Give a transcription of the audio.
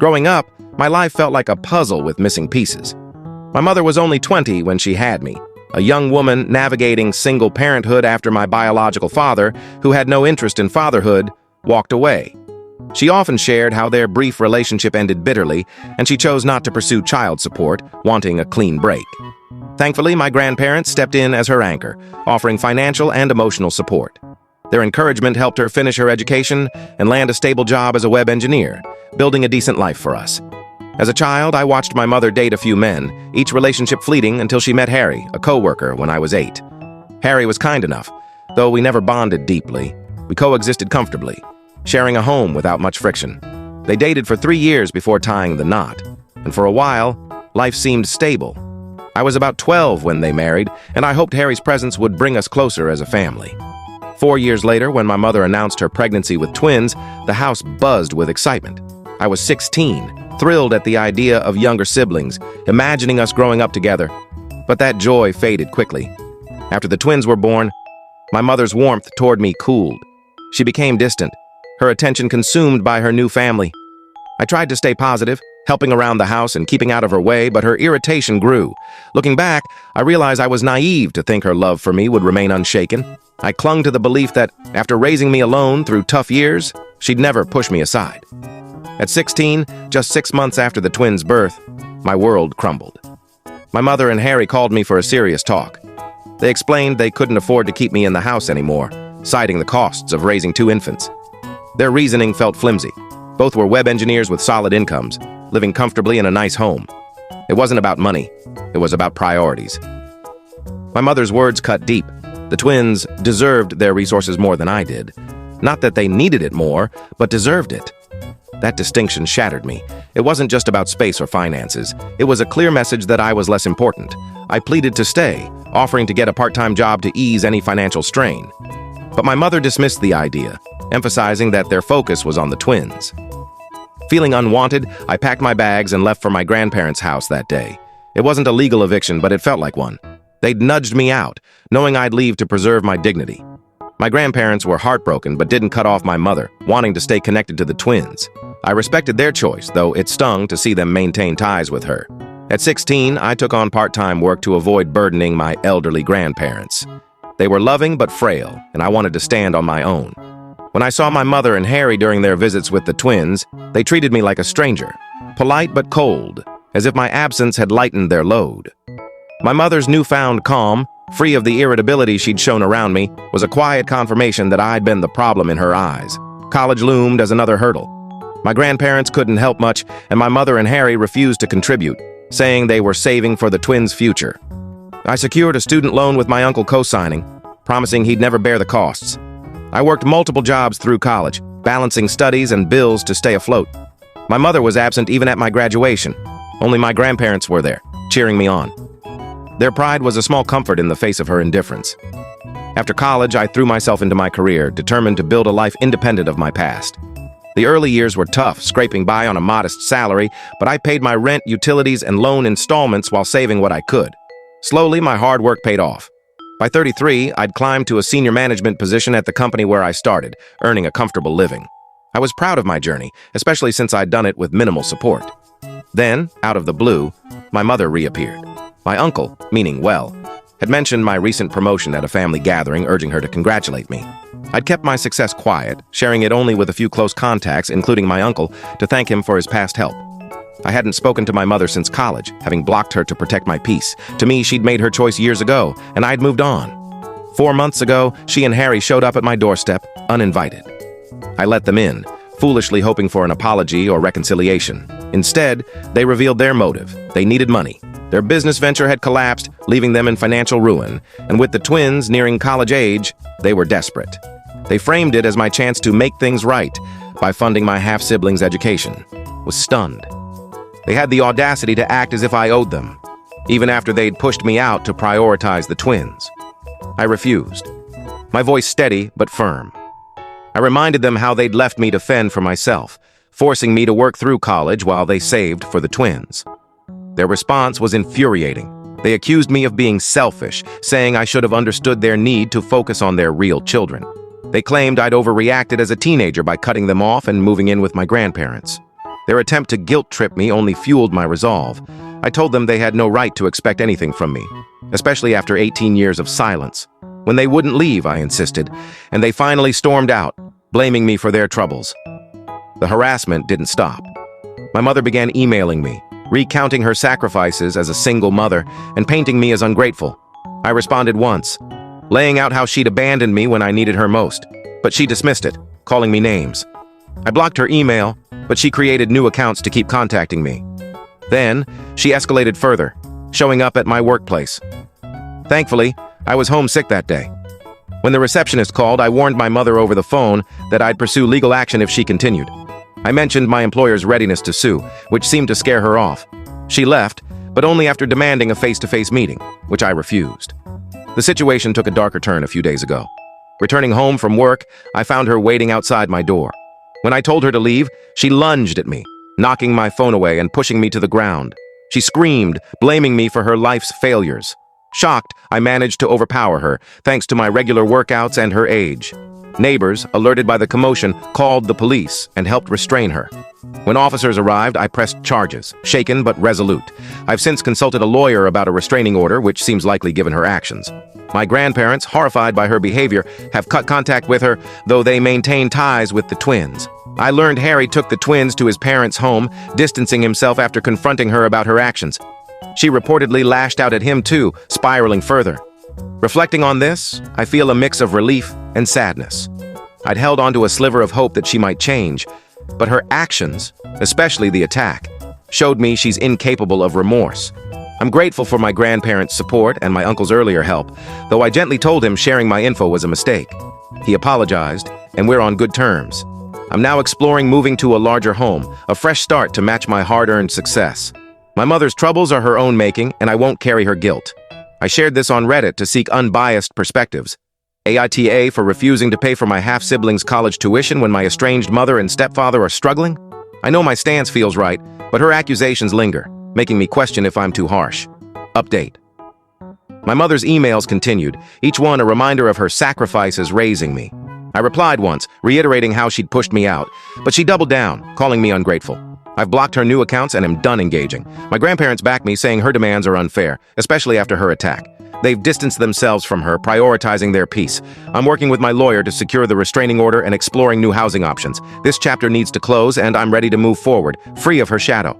Growing up, my life felt like a puzzle with missing pieces. My mother was only 20 when she had me, a young woman navigating single parenthood after my biological father, who had no interest in fatherhood, walked away. She often shared how their brief relationship ended bitterly, and she chose not to pursue child support, wanting a clean break. Thankfully, my grandparents stepped in as her anchor, offering financial and emotional support. Their encouragement helped her finish her education and land a stable job as a web engineer, building a decent life for us. As a child, I watched my mother date a few men, each relationship fleeting until she met Harry, a co-worker, when I was 8. Harry was kind enough, though we never bonded deeply. We coexisted comfortably, sharing a home without much friction. They dated for 3 years before tying the knot, and for a while, life seemed stable. I was about 12 when they married, and I hoped Harry's presence would bring us closer as a family. 4 years later, when my mother announced her pregnancy with twins, the house buzzed with excitement. I was 16, thrilled at the idea of younger siblings, imagining us growing up together. But that joy faded quickly. After the twins were born, my mother's warmth toward me cooled. She became distant, her attention consumed by her new family. I tried to stay positive, helping around the house and keeping out of her way, but her irritation grew. Looking back, I realized I was naive to think her love for me would remain unshaken. I clung to the belief that, after raising me alone through tough years, she'd never push me aside. At 16, just 6 months after the twins' birth, my world crumbled. My mother and Harry called me for a serious talk. They explained they couldn't afford to keep me in the house anymore, citing the costs of raising 2 infants. Their reasoning felt flimsy. Both were web engineers with solid incomes, living comfortably in a nice home. It wasn't about money. It was about priorities. My mother's words cut deep. The twins deserved their resources more than I did. Not that they needed it more, but deserved it. That distinction shattered me. It wasn't just about space or finances. It was a clear message that I was less important. I pleaded to stay, offering to get a part-time job to ease any financial strain. But my mother dismissed the idea, emphasizing that their focus was on the twins. Feeling unwanted, I packed my bags and left for my grandparents' house that day. It wasn't a legal eviction, but it felt like one. They'd nudged me out, knowing I'd leave to preserve my dignity. My grandparents were heartbroken but didn't cut off my mother, wanting to stay connected to the twins. I respected their choice, though it stung to see them maintain ties with her. At 16, I took on part-time work to avoid burdening my elderly grandparents. They were loving but frail, and I wanted to stand on my own. When I saw my mother and Harry during their visits with the twins, they treated me like a stranger, polite but cold, as if my absence had lightened their load. My mother's newfound calm, free of the irritability she'd shown around me, was a quiet confirmation that I'd been the problem in her eyes. College loomed as another hurdle. My grandparents couldn't help much, and my mother and Harry refused to contribute, saying they were saving for the twins' future. I secured a student loan with my uncle co-signing, promising he'd never bear the costs. I worked multiple jobs through college, balancing studies and bills to stay afloat. My mother was absent even at my graduation. Only my grandparents were there, cheering me on. Their pride was a small comfort in the face of her indifference. After college, I threw myself into my career, determined to build a life independent of my past. The early years were tough, scraping by on a modest salary, but I paid my rent, utilities, and loan installments while saving what I could. Slowly, my hard work paid off. By 33, I'd climbed to a senior management position at the company where I started, earning a comfortable living. I was proud of my journey, especially since I'd done it with minimal support. Then, out of the blue, my mother reappeared. My uncle, meaning well, had mentioned my recent promotion at a family gathering, urging her to congratulate me. I'd kept my success quiet, sharing it only with a few close contacts, including my uncle, to thank him for his past help. I hadn't spoken to my mother since college, having blocked her to protect my peace. To me, she'd made her choice years ago, and I'd moved on. 4 months ago, she and Harry showed up at my doorstep, uninvited. I let them in, foolishly hoping for an apology or reconciliation. Instead, they revealed their motive. They needed money. Their business venture had collapsed, leaving them in financial ruin, and with the twins nearing college age, they were desperate. They framed it as my chance to make things right by funding my half-sibling's education. I was stunned. They had the audacity to act as if I owed them, even after they'd pushed me out to prioritize the twins. I refused, my voice steady but firm. I reminded them how they'd left me to fend for myself, forcing me to work through college while they saved for the twins. Their response was infuriating. They accused me of being selfish, saying I should have understood their need to focus on their real children. They claimed I'd overreacted as a teenager by cutting them off and moving in with my grandparents. Their attempt to guilt trip me only fueled my resolve. I told them they had no right to expect anything from me, especially after 18 years of silence. When they wouldn't leave, I insisted, and they finally stormed out, blaming me for their troubles. The harassment didn't stop. My mother began emailing me, recounting her sacrifices as a single mother and painting me as ungrateful. I responded once, laying out how she'd abandoned me when I needed her most, but she dismissed it, calling me names. I blocked her email, but she created new accounts to keep contacting me. Then, she escalated further, showing up at my workplace. Thankfully, I was homesick that day. When the receptionist called, I warned my mother over the phone that I'd pursue legal action if she continued. I mentioned my employer's readiness to sue, which seemed to scare her off. She left, but only after demanding a face-to-face meeting, which I refused. The situation took a darker turn a few days ago. Returning home from work, I found her waiting outside my door. When I told her to leave, she lunged at me, knocking my phone away and pushing me to the ground. She screamed, blaming me for her life's failures. Shocked, I managed to overpower her, thanks to my regular workouts and her age. Neighbors, alerted by the commotion, called the police and helped restrain her. When officers arrived, I pressed charges, shaken but resolute. I've since consulted a lawyer about a restraining order, which seems likely given her actions. My grandparents, horrified by her behavior, have cut contact with her, though they maintain ties with the twins. I learned Harry took the twins to his parents' home, distancing himself after confronting her about her actions. She reportedly lashed out at him too, spiraling further. Reflecting on this, I feel a mix of relief and sadness. I'd held onto a sliver of hope that she might change, but her actions, especially the attack, showed me she's incapable of remorse. I'm grateful for my grandparents' support and my uncle's earlier help, though I gently told him sharing my info was a mistake. He apologized, and we're on good terms. I'm now exploring moving to a larger home, a fresh start to match my hard-earned success. My mother's troubles are her own making, and I won't carry her guilt. I shared this on Reddit to seek unbiased perspectives. AITA for refusing to pay for my half-sibling's college tuition when my estranged mother and stepfather are struggling? I know my stance feels right, but her accusations linger, making me question if I'm too harsh. Update. My mother's emails continued, each one a reminder of her sacrifices raising me. I replied once, reiterating how she'd pushed me out, but she doubled down, calling me ungrateful. I've blocked her new accounts and am done engaging. My grandparents back me, saying her demands are unfair, especially after her attack. They've distanced themselves from her, prioritizing their peace. I'm working with my lawyer to secure the restraining order and exploring new housing options. This chapter needs to close, and I'm ready to move forward, free of her shadow.